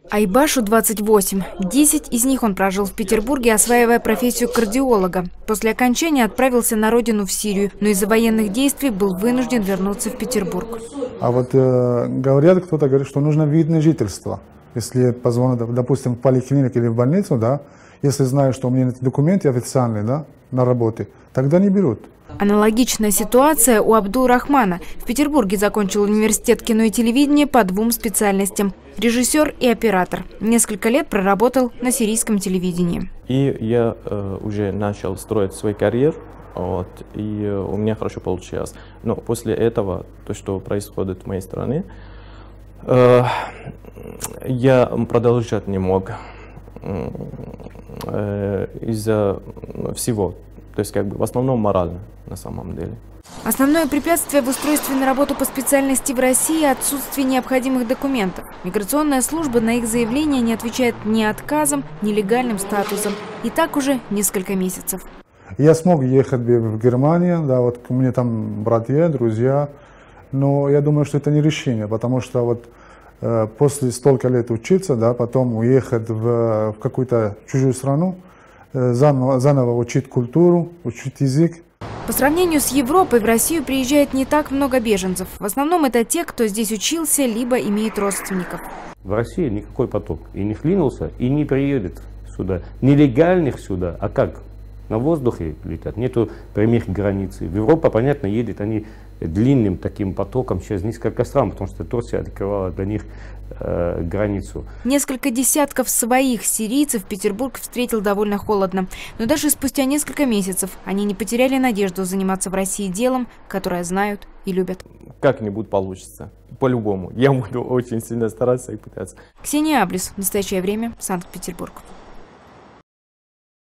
Айбашу 28. 10 из них он прожил в Петербурге, осваивая профессию кардиолога. После окончания отправился на родину в Сирию, но из-за военных действий был вынужден вернуться в Петербург. А вот говорят, кто-то говорит, что нужно вид на жительство. Если я позвоню, допустим, в поликлинику или в больницу, да, если знаю, что у меня эти документы официальные, да, на работе, тогда не берут. Аналогичная ситуация у Абдул-Рахмана. В Петербурге закончил университет кино и телевидения по 2 специальностям – режиссер и оператор. Несколько лет проработал на сирийском телевидении. И я уже начал строить свой карьер, и у меня хорошо получилось. Но после этого, то, что происходит в моей стране, я продолжать не мог из-за всего. То есть, в основном морально, на самом деле. Основное препятствие в устройстве на работу по специальности в России – отсутствие необходимых документов. Миграционная служба на их заявления не отвечает ни отказом, ни легальным статусом. И так уже несколько месяцев. Я смог ехать в Германию, да, вот у меня там братья, друзья, но я думаю, что это не решение, потому что вот после столько лет учиться, да, потом уехать в какую-то чужую страну, заново учить культуру, учить язык. По сравнению с Европой в Россию приезжает не так много беженцев. В основном это те, кто здесь учился, либо имеет родственников. В России никакой поток и не хлинулся, и не приедет сюда. Нелегальных сюда, а как? На воздухе летят, нету прямых границ. В Европу, понятно, едет они длинным таким потоком через несколько стран, потому что Турция открывала для них границу. Несколько десятков своих сирийцев Петербург встретил довольно холодно. Но даже спустя несколько месяцев они не потеряли надежду заниматься в России делом, которое знают и любят. Как-нибудь получится. По-любому. Я буду очень сильно стараться и пытаться. Ксения Аблис. Настоящее время. Санкт-Петербург.